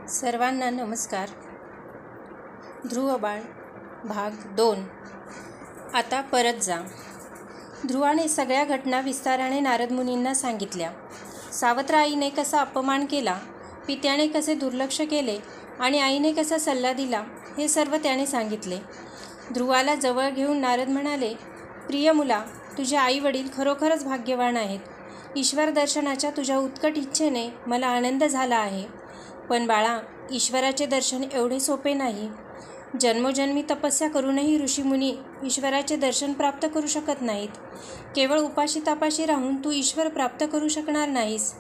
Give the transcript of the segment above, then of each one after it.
सर्वांना नमस्कार. ध्रुवबाळ भाग 2. आता परत जा. ध्रुवाने सगळ्या घटना विस्ताराने नारद मुनींना सांगितल्या. सावत्र आईने कसा अपमान केला, पित्याने कसे दुर्लक्ष केले आणि आईने कसा सल्ला दिला हे सर्व त्याने सांगितले. ध्रुवाला जवळ घेऊन नारद म्हणाले, प्रिय मुला, तुझे आई वडील खरोखरच भाग्यवान आहेत. ईश्वर दर्शनाच्या तुझ्या उत्कट इच्छेने मला आनंद झाला आहे. पण बाळा, ईश्वराचे दर्शन एवढे सोपे नाही. जन्मोजन्मी तपस्या करूनही ऋषीमुनी ईश्वराचे दर्शन प्राप्त करू शकत नाहीत. केवळ उपाशी तापाशी राहून तू ईश्वर प्राप्त करू शकणार नाहीस.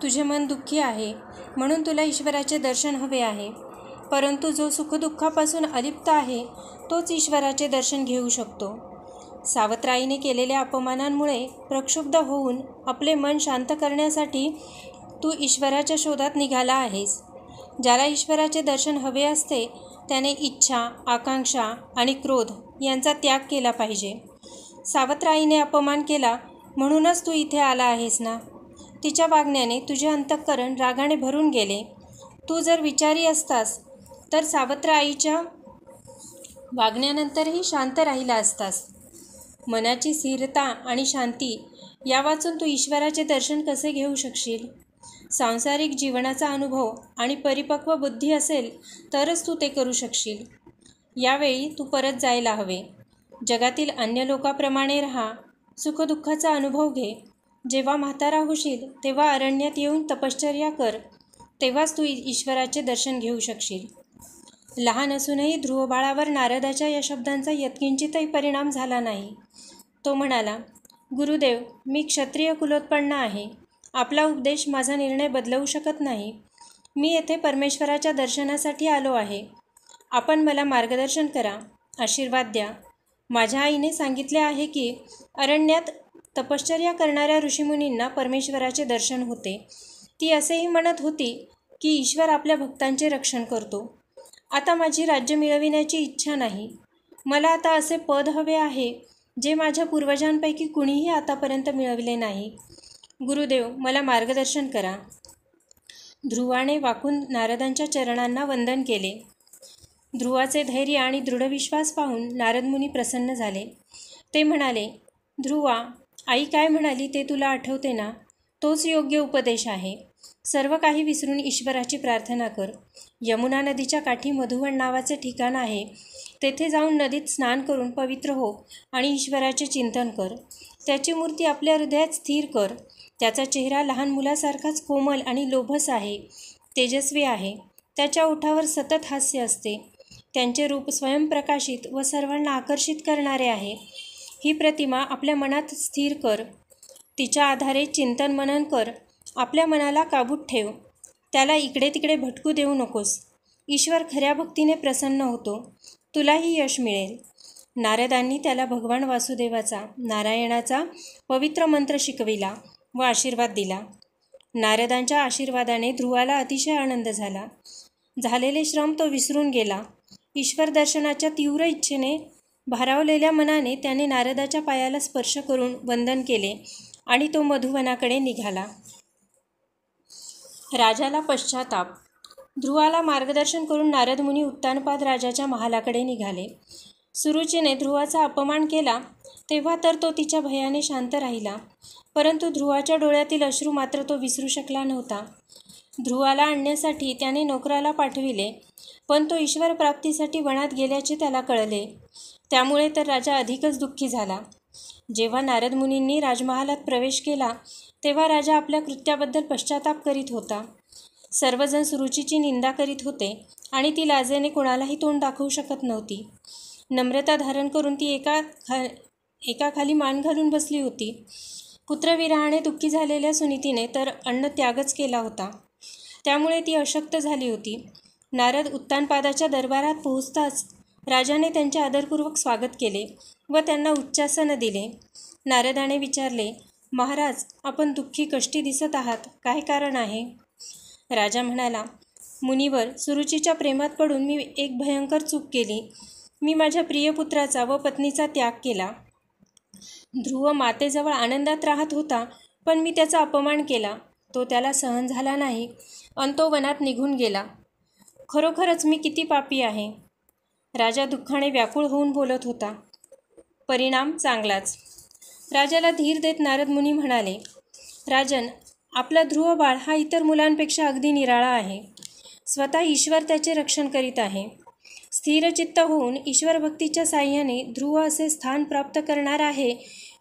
तुझे मन दुःखी आहे म्हणून तुला ईश्वराचे दर्शन हवे आहे. परंतु जो सुखदुःखापासून अलिप्त आहे तोच ईश्वराचे दर्शन घेऊ शकतो. सावत्राईने केलेल्या अपमानांमुळे प्रक्षुब्ध होऊन आपले मन शांत करण्यासाठी तू ईश्वराच्या शोधात निघाला आहेस. ज्याला ईश्वराचे दर्शन हवे असते त्याने इच्छा, आकांक्षा आणि क्रोध यांचा त्याग केला पाहिजे. सावत्राईने अपमान केला म्हणूनच तू इथे आला आहेस ना. तिच्या वागण्याने तुझे अंतःकरण रागाने भरून गेले. तू जर विचारी असतास तर सावत्र आईच्या वागण्यानंतरही शांत राहिला असतास. मनाची स्थिरता आणि शांती या वाचून तू ईश्वराचे दर्शन कसे घेऊ शकशील? सांसारिक जीवनाचा अनुभव आणि परिपक्व बुद्धी असेल तरच तू ते करू शकशील. यावेळी तू परत जायला हवे. जगातील अन्य लोकांप्रमाणे राहा. सुखदुःखाचा अनुभव घे. जेव्हा म्हातारा होशील तेव्हा अरण्यात येऊन तपश्चर्या कर. तेव्हाच तू ईश्वराचे दर्शन घेऊ शकशील. लहान असूनही ध्रुवबाळावर नारदाच्या या शब्दांचा यत्किंचितही परिणाम झाला नाही. तो म्हणाला, गुरुदेव, मी क्षत्रिय कुलोत्पन्न आहे. आपला उपदेश माझा निर्णय बदलवू शकत नाही. मी येथे परमेश्वराच्या दर्शनासाठी आलो आहे. आपण मला मार्गदर्शन करा, आशीर्वाद द्या. माझ्या आईने सांगितले आहे की अरण्यात तपश्चर्या करणाऱ्या ऋषीमुनींना परमेश्वराचे दर्शन होते. ती असेही म्हणत होती की ईश्वर आपल्या भक्तांचे रक्षण करतो. आता माझी राज्य मिळविण्याची इच्छा नाही. मला आता असे पद हवे आहे जे माझ्या पूर्वजांपैकी कुणीही आतापर्यंत मिळविले नाही. गुरुदेव, मला मार्गदर्शन करा. ध्रुवाने वाकून नारदांच्या चरणांना वंदन केले. ध्रुवाचे धैर्य आणि दृढविश्वास पाहून नारदमुनी प्रसन्न झाले. ते म्हणाले, ध्रुवा, आई काय म्हणाली ते तुला आठवते ना? तोच योग्य उपदेश आहे. सर्व काही विसरून ईश्वराची प्रार्थना कर. यमुना नदीच्या काठी मधुवन नावाचे ठिकाण आहे. तेथे जाऊन नदीत स्नान करून पवित्र हो आणि ईश्वराचे चिंतन कर. त्याची मूर्ती आपल्या हृदयात स्थिर कर. त्याचा चेहरा लहान मुलासारखाच कोमल आणि लोभस आहे. तेजस्वी आहे. त्याच्या ओठावर सतत हास्य असते. त्यांचे रूप स्वयंप्रकाशित व सर्वांना आकर्षित करणारे आहे. ही प्रतिमा आपल्या मनात स्थिर कर. तिच्या आधारे चिंतन मनन कर. आपल्या मनाला काबूत ठेव. त्याला इकडे तिकडे भटकू देऊ नकोस. ईश्वर खऱ्या भक्तीने प्रसन्न होतो. तुलाही यश मिळेल. नारदांनी त्याला भगवान वासुदेवाचा, नारायणाचा पवित्र मंत्र शिकविला व आशीर्वाद दिला. नारदांच्या आशीर्वादाने ध्रुवाला अतिशय आनंद झाला. झालेले श्रम तो विसरून गेला. ईश्वर दर्शनाच्या तीव्र इच्छेने भारावलेल्या मनाने त्याने नारदाच्या पायाला स्पर्श करून वंदन केले आणि तो मधुवनाकडे निघाला. राजाला पश्चाताप. ध्रुवाला मार्गदर्शन करून नारद मुनी उत्तानपाद राजाच्या महालाकडे निघाले. सुरुचीने ध्रुवाचा अपमान केला तेव्हा तर तो तिच्या भयाने शांत राहिला. परंतु ध्रुवाच्या डोळ्यातील अश्रू मात्र तो विसरू शकला नव्हता. ध्रुवाला आणण्यासाठी त्याने नोकराला पाठविले, पण तो ईश्वर प्राप्तीसाठी वनात गेल्याचे त्याला कळले. त्यामुळे तर राजा अधिकच दुःखी झाला. जेव्हा नारद मुनींनी राजमहालात प्रवेश केला तेव्हा राजा आपल्या कृत्याबद्दल पश्चाताप करीत होता. सर्वजण सुरुचीची निंदा करीत होते आणि ती लाजेने कोणालाही तोंड दाखवू शकत नव्हती. नम्रता धारण करून ती एकाखाली मान घालून बसली होती. पुत्रविरहाने दुःखी झालेल्या सुनीतीने तर अन्न त्यागच केला होता. त्यामुळे ती अशक्त झाली होती. नारद उत्तानपादाच्या दरबारात पोहोचताच राजाने त्यांचे आदरपूर्वक स्वागत केले व त्यांना उच्चासन दिले. नारदाने विचारले, महाराज, आपण दुःखी कष्टी दिसत आहात. काय कारण आहे? राजा म्हणाला, मुनिवर, सुरुचीच्या प्रेमात पडून मी एक भयंकर चूक केली. मी माझ्या प्रिय पुत्राचा व पत्नीचा त्याग केला. ध्रुव मातेजवळ आनंदात राहत होता, पण मी त्याचा अपमान केला. तो त्याला सहन झाला नाही आणि तो वनात निघून गेला. खरोखरच मी किती पापी आहे. राजा दुःखाने व्याकुळ होऊन बोलत होता. परिणाम चांगलाच. राजाला धीर देत नारद मुनी म्हणाले, राजन, आपला ध्रुव बाळ हा इतर मुलांपेक्षा अगदी निराळा आहे. स्वतः ईश्वर त्याचे रक्षण करीत आहे. स्थिरचित्त होऊन ईश्वर भक्तीच्या साह्याने ध्रुव असे स्थान प्राप्त करणार आहे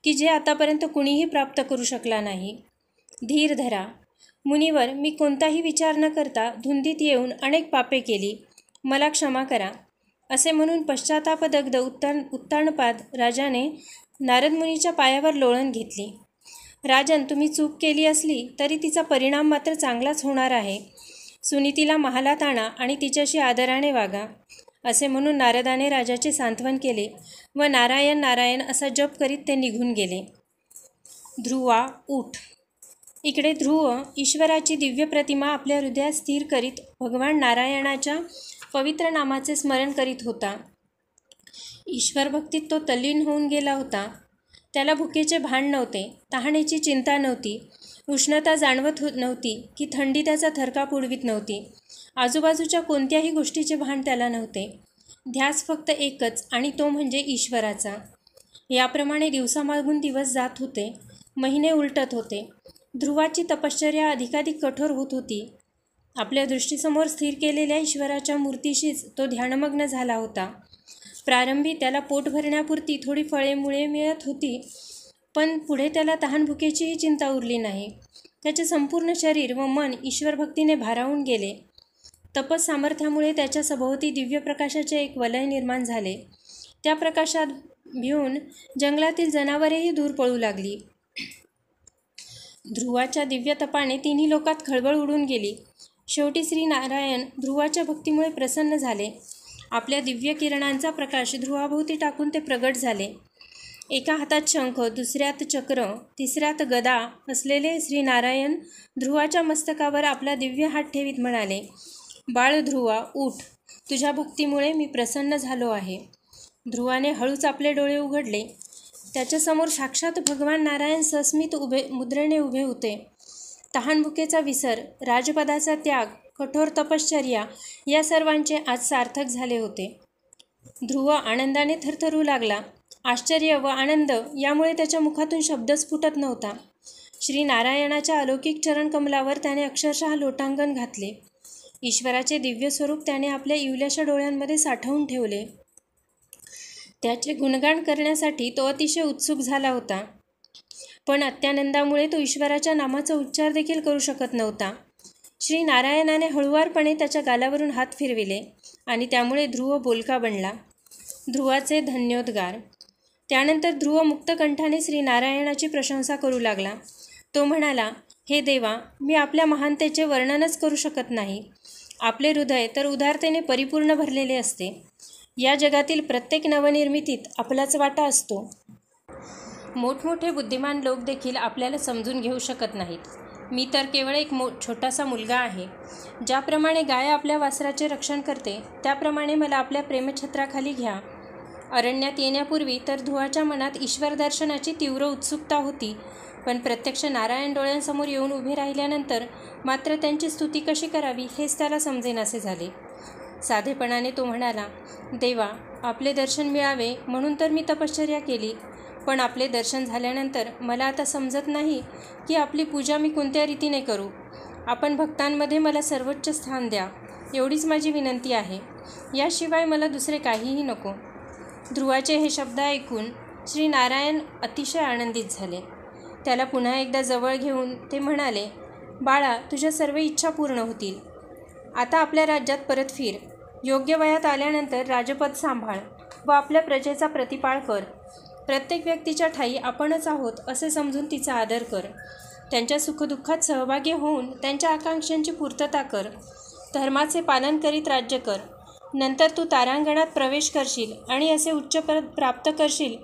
की जे आतापर्यंत कुणीही प्राप्त करू शकला नाही. धीर धरा. मुनीवर, मी कोणताही विचार न करता धुंदीत येऊन अनेक पापे केली. मला क्षमा करा. असे म्हणून पश्चातापदग्ध उत्तानपाद राजाने नारद मुनीच्या पायावर लोळण घेतली. राजन, तुम्ही चूक केली असली तरी तिचा परिणाम मात्र चांगलाच होणार आहे. सुनीतीला महालात आणा आणि तिच्याशी आदराने वागा. असे म्हणून नारदाने राजाचे सांत्वन केले व नारायण नारायण असा जप करीत ते निघून गेले. ध्रुवा, उठ. इकडे ध्रुव ईश्वराची दिव्य प्रतिमा आपल्या हृदयात स्थिर करीत भगवान नारायणाच्या पवित्र नामाचे स्मरण करीत होता. ईश्वर भक्तीत तो तल्लीन होऊन गेला होता. त्याला भुकेचे भान नव्हते, तहानेची चिंता नव्हती, उष्णता जाणवत नव्हती की थंडी त्याचा थरकाप उडवीत नव्हती. आजूबाजूच्या कोणत्याही गोष्टीचे भान त्याला नव्हते. ध्यास फक्त एकच आणि तो म्हणजे ईश्वराचा. याप्रमाणे दिवसामागून दिवस जात होते, महिने उलटत होते. ध्रुवाची तपश्चर्या अधिकाधिक कठोर होत होती. आपल्या दृष्टीसमोर स्थिर केलेल्या ईश्वराच्या मूर्तीशीच तो ध्यानमग्न झाला होता. प्रारंभी त्याला पोट भरण्यापुरती थोडी फळे मुळे मिळत होती, पण पुढे त्याला तहानभुकेचीही चिंता उरली नाही. त्याचे संपूर्ण शरीर व मन ईश्वरभक्तीने भारावून गेले. तपस सामर्थ्यामुळे त्याच्या सभोवती दिव्य प्रकाशाचे एक वलय निर्माण झाले. त्या प्रकाशात भिवून जंगलातील जनावरेही दूर पळू लागली. ध्रुवाच्या दिव्य तपाने तिन्ही लोकात खळबळ उडून गेली. शेवटी श्री नारायण ध्रुवाच्या भक्तीमुळे प्रसन्न झाले. आपल्या दिव्य किरणांचा प्रकाश ध्रुवाभोवती टाकून ते प्रगट झाले. एका हातात शंख, दुसऱ्यात चक्र, तिसऱ्यात गदा असलेले श्री नारायण ध्रुवाच्या मस्तकावर आपला दिव्य हात ठेवीत म्हणाले, बाळ ध्रुवा, उठ. तुझ्या भक्तीमुळे मी प्रसन्न झालो आहे. ध्रुवाने हळूच आपले डोळे उघडले. त्याच्यासमोर साक्षात भगवान नारायण सस्मित मुद्रेने उभे होते. तहानभुकेचा विसर, राजपदाचा त्याग, कठोर तपश्चर्या या सर्वांचे आज सार्थक झाले होते. ध्रुव आनंदाने थरथरू लागला. आश्चर्य व आनंद यामुळे त्याच्या मुखातून शब्दच फुटत नव्हता. श्री नारायणाच्या अलौकिक चरणकमलावर त्याने अक्षरशः लोटांगण घातले. ईश्वराचे दिव्य स्वरूप त्याने आपल्या इवल्याशा डोळ्यांमध्ये साठवून ठेवले. त्याचे गुणगान करण्यासाठी तो अतिशय उत्सुक झाला होता, पण अत्यानंदामुळे तो ईश्वराच्या नामाचा उच्चार देखील करू शकत नव्हता. श्री नारायणाने हळुवारपणे त्याच्या गालावरून हात फिरविले आणि त्यामुळे ध्रुव बोलका बनला. ध्रुवाचे धन्योद्गार. त्यानंतर ध्रुव मुक्तकंठाने श्री नारायणाची प्रशंसा करू लागला. तो म्हणाला, हे देवा, मी आपल्या महानतेचे वर्णनच करू शकत नाही. आपले हृदय तर उदारतेने परिपूर्ण भरलेले असते. या जगातील प्रत्येक नवनिर्मितीत आपलाच वाटा असतो. मोठमोठे बुद्धिमान लोक देखील आपल्याला समजून घेऊ शकत नाहीत. मी तर केवळ एक छोटासा मुलगा आहे. ज्याप्रमाणे गाय आपल्या वासराचे रक्षण करते, त्याप्रमाणे मला आपल्या प्रेमछत्राखाली घ्या. अरण्यात येण्यापूर्वी तर ध्रुवाच्या मनात ईश्वर दर्शनाची तीव्र उत्सुकता होती, पण प्रत्यक्ष नारायण डोळ्यांसमोर येऊन उभे राहिल्यानंतर मात्र त्यांची स्तुती कशी करावी हेच त्याला समजेनासे झाले. साधेपणाने तो म्हणाला, देवा, आपले दर्शन मिळावे म्हणून तर मी तपश्चर्या केली, पण आपले दर्शन झाल्यानंतर मला आता समजत नाही की आपली पूजा मी कोणत्या रीतीने करू. आपण भक्तांमध्ये मला सर्वोच्च स्थान द्या, एवढीच माझी विनंती आहे. याशिवाय मला दुसरे काहीही नको. ध्रुवाचे हे शब्द ऐकून श्री नारायण अतिशय आनंदित झाले. त्याला पुन्हा एकदा जवळ घेऊन ते म्हणाले, बाळा, तुझ्या सर्व इच्छा पूर्ण होतील. आता आपल्या राज्यात परत फिर. योग्य वयात आल्यानंतर राजपद सांभाळ व आपल्या प्रजेचा प्रतिपाळ कर. प्रत्येक व्यक्तीच्या ठायी आपणच आहोत असे समजून तिचा आदर कर. त्यांच्या सुखदुःखात सहभागी होऊन त्यांच्या आकांक्षांची पूर्तता कर. धर्माचे पालन करीत राज्य कर. नंतर तू तारांगणात प्रवेश करशील आणि असे उच्चपद प्राप्त करशील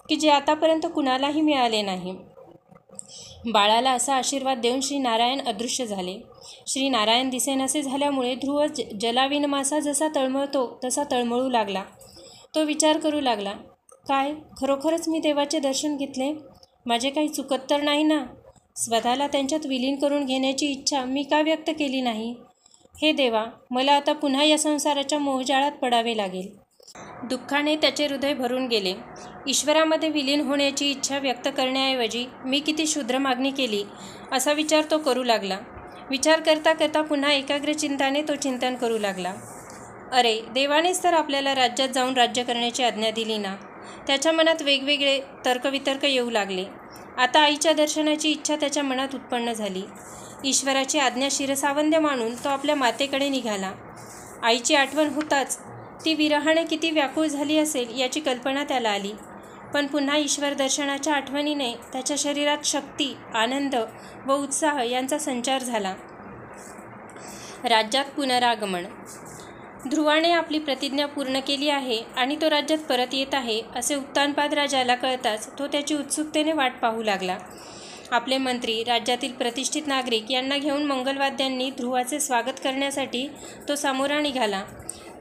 की जे आतापर्यंत कुणालाही मिळाले नाही. बाळाला असा आशीर्वाद देऊन श्री नारायण अदृश्य झाले. श्री नारायण दिसेनासे झाल्यामुळे ध्रुव जलाविन मासा जसा तळमळतो तसा तळमळू लागला. तो विचार करू लागला, काय खरोखरच मी देवाचे दर्शन घेतले? माझे काही चुकत तर नाही ना? स्वतःला त्यांच्यात विलीन करून घेण्याची इच्छा मी का व्यक्त केली नाही? हे देवा, मला आता पुन्हा या संसाराच्या मोहजाळात पडावे लागेल. दुःखाने त्याचे हृदय भरून गेले. ईश्वरामध्ये विलीन होण्याची इच्छा व्यक्त करण्याऐवजी मी किती क्षुद्र मागणी केली असा विचार तो करू लागला. विचार करता करता पुन्हा एकाग्र चिंताने तो चिंतन करू लागला. अरे, देवानेच तर आपल्याला राज्यात जाऊन राज्य करण्याची आज्ञा दिली ना. त्याच्या मनात वेगवेगळे तर्कवितर्क येऊ लागले. आता आईच्या दर्शनाची इच्छा त्याच्या मनात उत्पन्न झाली. ईश्वराची आज्ञा शिरसावंद्य मानून तो आपल्या मातेकडे निघाला. आईची आठवण होताच ती विरहाने किती व्याकुळ झाली असेल याची कल्पना त्याला आली. पण पुन्हा ईश्वर दर्शनाच्या आठवणीने त्याच्या शरीरात शक्ती, आनंद व उत्साह यांचा संचार झाला. राज्यात पुनरागमन. ध्रुवाने आपली प्रतिज्ञा पूर्ण केली आहे आणि तो राज्यात परत येत आहे असे उत्तानपाद राजाला कळताच तो त्याची उत्सुकतेने वाट पाहू लागला. आपले मंत्री, राज्यातील प्रतिष्ठित नागरिक यांना घेऊन मंगलवाद्यांनी ध्रुवाचे स्वागत करण्यासाठी तो सामोरा निघाला.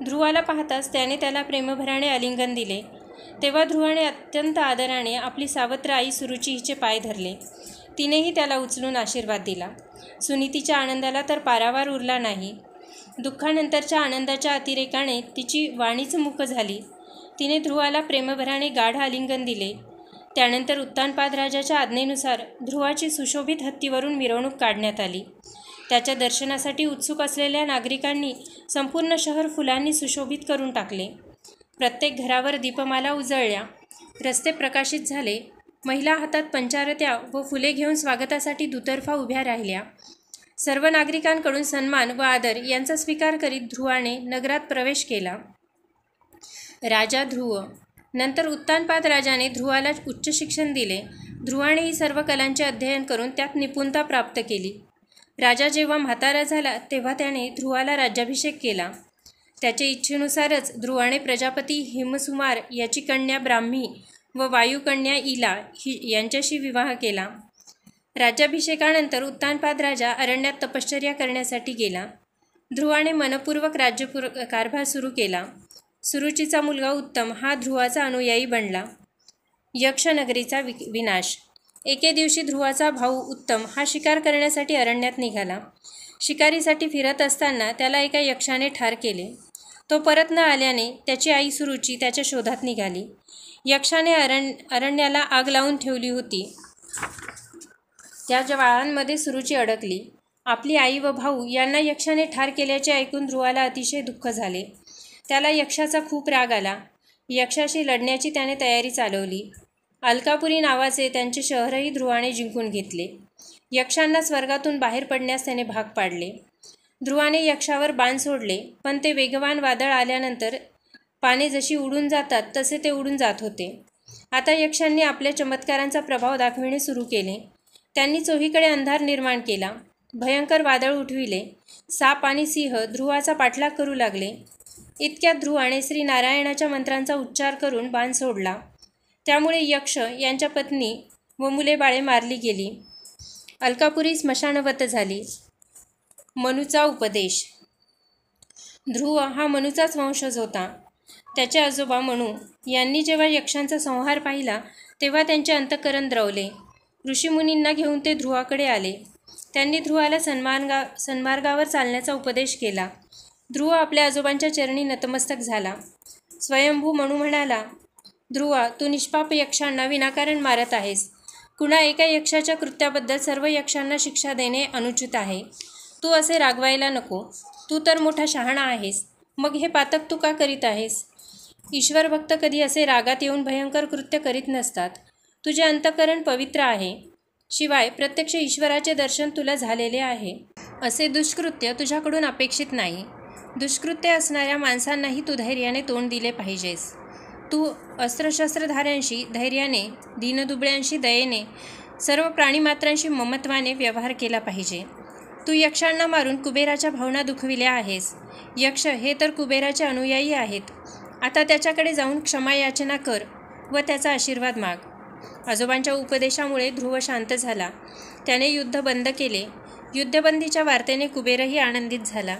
ध्रुवाला पाहताच त्याने त्याला प्रेमभराने आलिंगन दिले. तेव्हा ध्रुवाने अत्यंत आदराने आपली सावत्र आई सुरुची हिचे पाय धरले. तिनेही त्याला उचलून आशीर्वाद दिला. सुनीतीच्या आनंदाला तर पारावार उरला नाही. दुःखानंतरच्या आनंदाच्या अतिरेकाने तिची वाणीच मूक झाली. तिने ध्रुवाला प्रेमभराने गाढ आलिंगन दिले. त्यानंतर उत्तानपाद राजाच्या आज्ञेनुसार ध्रुवाची सुशोभित हत्तीवरून मिरवणूक काढण्यात आली. त्याच्या दर्शनासाठी उत्सुक असलेल्या नागरिकांनी संपूर्ण शहर फुलांनी सुशोभित करून टाकले. प्रत्येक घरावर दीपमाला उजळल्या. रस्ते प्रकाशित झाले. महिला हातात पंचारत्या व फुले घेऊन स्वागतासाठी दुतर्फा उभ्या राहिल्या. सर्व नागरिकांकडून सन्मान व आदर यांचा स्वीकार करीत ध्रुवाने नगरात प्रवेश केला. राजा ध्रुव. नंतर उत्तानपाद राजाने ध्रुवाला उच्च शिक्षण दिले. ध्रुवानेही सर्व कलांचे अध्ययन करून त्यात निपुणता प्राप्त केली. राजा जेव्हा म्हातारा झाला तेव्हा त्याने ध्रुवाला राज्याभिषेक केला. त्याच्या इच्छेनुसारच ध्रुवाने प्रजापती हिमसुमार याची कन्या ब्राह्मी व वायुकन्या इला यांच्याशी विवाह केला. राज्याभिषेकानंतर उत्तानपाद राजा अरण्यात तपश्चर्या करण्यासाठी गेला. ध्रुवाने मनपूर्वक कारभार सुरू केला. सुरुचीचा मुलगा उत्तम हा ध्रुवाचा अनुयायी बनला. यक्षनगरीचा विनाश. एके दिवशी ध्रुवाचा भाऊ उत्तम हा शिकार करण्यासाठी अरण्यात निघाला. शिकारीसाठी फिरत असताना त्याला एका यक्षाने ठार केले. तो परत न आल्याने त्याची आई सुरुची त्याच्या शोधात निघाली. यक्षाने अरण्याला आग लावून ठेवली होती. त्या ज्वाळांमध्ये सुरुची अडकली. आपली आई व भाऊ यांना यक्षाने ठार केल्याचे ऐकून ध्रुवाला अतिशय दुःख झाले. त्याला यक्षाचा खूप राग आला. यक्षाशी लढण्याची त्याने तयारी चालवली. अलकापुरी नावाचे त्यांचे शहरही ध्रुवाने जिंकून घेतले. यक्षांना स्वर्गातून बाहेर पडण्यास त्याने भाग पाडले. ध्रुवाने यक्षावर बाण सोडले, पण ते वेगवान वादळ आल्यानंतर पाने जशी उडून जातात तसे ते उडून जात होते. आता यक्षांनी आपल्या चमत्कारांचा प्रभाव दाखविणे सुरू केले. त्यांनी चोहीकडे अंधार निर्माण केला. भयंकर वादळ उठविले. साप आणि सिंह ध्रुवाचा पाठलाग करू लागले. इतक्यात ध्रुवाने श्री नारायणाच्या मंत्रांचा उच्चार करून बाण सोडला. त्यामुळे यक्ष यांच्या पत्नी व मुले बाळे मारली गेली. अलकापुरी स्मशानवत झाली. मनूचा उपदेश. ध्रुव हा मनूचाच वंशज होता. त्याचे आजोबा मनू यांनी जेव्हा यक्षांचा संहार पाहिला तेव्हा त्यांचे अंतःकरण द्रवले. ऋषीमुनींना घेऊन ते ध्रुवाकडे आले. त्यांनी ध्रुवाला सन्मार्गावर चालण्याचा उपदेश केला. ध्रुव आपल्या आजोबांच्या चरणी नतमस्तक झाला. स्वयंभू मनू म्हणाला, ध्रुवा, तू निष्पाप यक्षांना विनाकारण मारत आहेस. कुणा एका यक्षाच्या कृत्याबद्दल सर्व यक्षांना शिक्षा देणे अनुचित आहे. तू असे रागवायला नको. तू तर मोठा शहाणा आहेस. मग हे पातक तू का करीत आहेस? ईश्वर भक्त कधी असे रागात येऊन भयंकर कृत्य करीत नसतात. तुझे अंतःकरण पवित्र आहे. शिवाय प्रत्यक्ष ईश्वराचे दर्शन तुला झालेले आहे. असे दुष्कृत्य तुझ्याकडून अपेक्षित नाही. दुष्कृत्य असणाऱ्या माणसांनाही तू धैर्याने तोंड दिले पाहिजेस. तू अस्त्रशस्त्रधाऱ्यांशी धैर्याने, दीनदुबळ्यांशी दयेने, सर्व प्राणीमात्रांशी ममत्वाने व्यवहार केला पाहिजे. तू यक्षांना मारून कुबेराच्या भावना दुखविल्या आहेस. यक्ष हे तर कुबेराचे अनुयायी आहेत. आता त्याच्याकडे जाऊन क्षमा याचना कर व त्याचा आशीर्वाद माग. आजोबांच्या उपदेशामुळे ध्रुव शांत झाला. त्याने युद्ध बंद केले. युद्धबंदीच्या वार्तेने कुबेरही आनंदित झाला.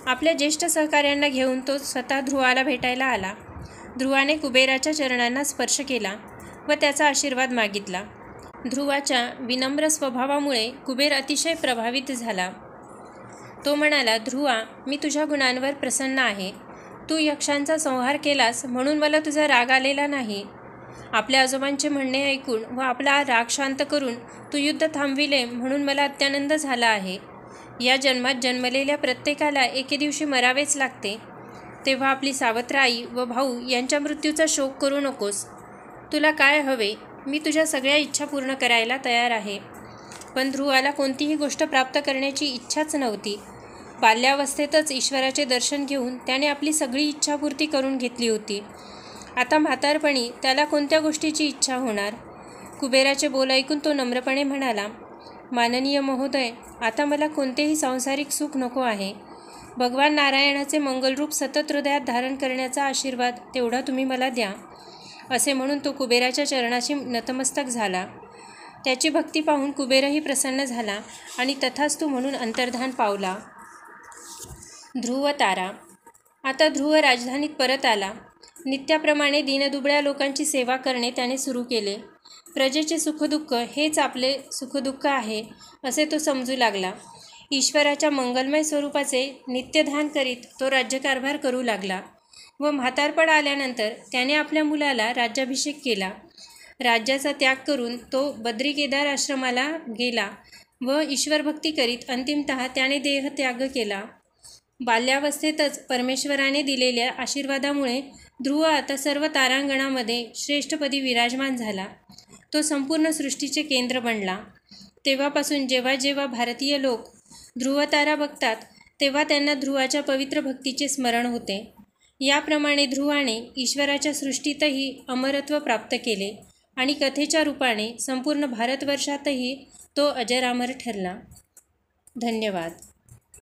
आपल्या ज्येष्ठ सहकाऱ्यांना घेऊन तो स्वतः ध्रुवाला भेटायला आला. ध्रुवाने कुबेराच्या चरणांना स्पर्श केला व त्याचा आशीर्वाद मागितला. ध्रुवाच्या विनम्र स्वभावामुळे कुबेर अतिशय प्रभावित झाला. तो म्हणाला, ध्रुवा, मी तुझ्या गुणांवर प्रसन्न आहे. तू यक्षांचा संहार केलास म्हणून मला तुझा राग आलेला नाही. आपल्या आजोबांचे म्हणणे ऐकून व आपला राग शांत करून तू युद्ध थांबविले म्हणून मला अत्यानंद झाला आहे. या जन्मात जन्मलेल्या प्रत्येकाला एके दिवशी मरावेच लागते. तेव्हा आपली सावत्र आई व भाऊ यांच्या मृत्यूचा शोक करू नकोस. तुला काय हवे, मी तुझ्या सगळ्या इच्छा पूर्ण करायला तयार आहे. पण ध्रुवाला कोणतीही गोष्ट प्राप्त करण्याची इच्छाच नव्हती. बाल्यावस्थेतच ईश्वराचे दर्शन घेऊन त्याने आपली सगळी इच्छापूर्ती करून घेतली होती. आता म्हातारपणी त्याला कोणत्या गोष्टीची इच्छा होणार? कुबेराचे बोल ऐकून तो नम्रपणे म्हणाला, माननीय महोदय, आता मला कोणतेही सांसारिक सुख नको आहे. भगवान नारायणाचे मंगलरूप सतत हृदयात धारण करण्याचा आशीर्वाद तेवढा तुम्ही मला द्या. असे म्हणून तो कुबेराच्या चरणाशी नतमस्तक झाला. त्याची भक्ती पाहून कुबेरही प्रसन्न झाला आणि तथास्तु म्हणून अंतर्धान पावला. ध्रुव तारा. आता ध्रुव राजधानीत परत आला. नित्याप्रमाणे दीनदुबळ्या लोकांची सेवा करणे त्याने सुरू केले. प्रजेचे सुखदुःख हेच आपले सुखदुःख आहे असे तो समजू लागला. ईश्वराच्या मंगलमय स्वरूपाचे नित्यध्यान करीत तो राज्यकारभार करू लागला व म्हातारपण आल्यानंतर त्याने आपल्या मुलाला राज्याभिषेक केला. राज्याचा त्याग करून तो बद्री केदार आश्रमाला गेला व ईश्वरभक्ती करीत अंतिमतः त्याने देहत्याग केला. बाल्यावस्थेतच परमेश्वराने दिलेल्या आशीर्वादामुळे ध्रुव आता सर्व तारांगणामध्ये श्रेष्ठपदी विराजमान झाला. तो संपूर्ण सृष्टीचे केंद्र बनला. तेव्हापासून जेव्हा जेव्हा भारतीय लोक ध्रुवतारा बघतात तेव्हा त्यांना ध्रुवाच्या पवित्र भक्तीचे स्मरण होते. याप्रमाणे ध्रुवाने ईश्वराच्या सृष्टीतही अमरत्व प्राप्त केले आणि कथेच्या रूपाने संपूर्ण भारतवर्षातही तो अजरामर ठरला. धन्यवाद.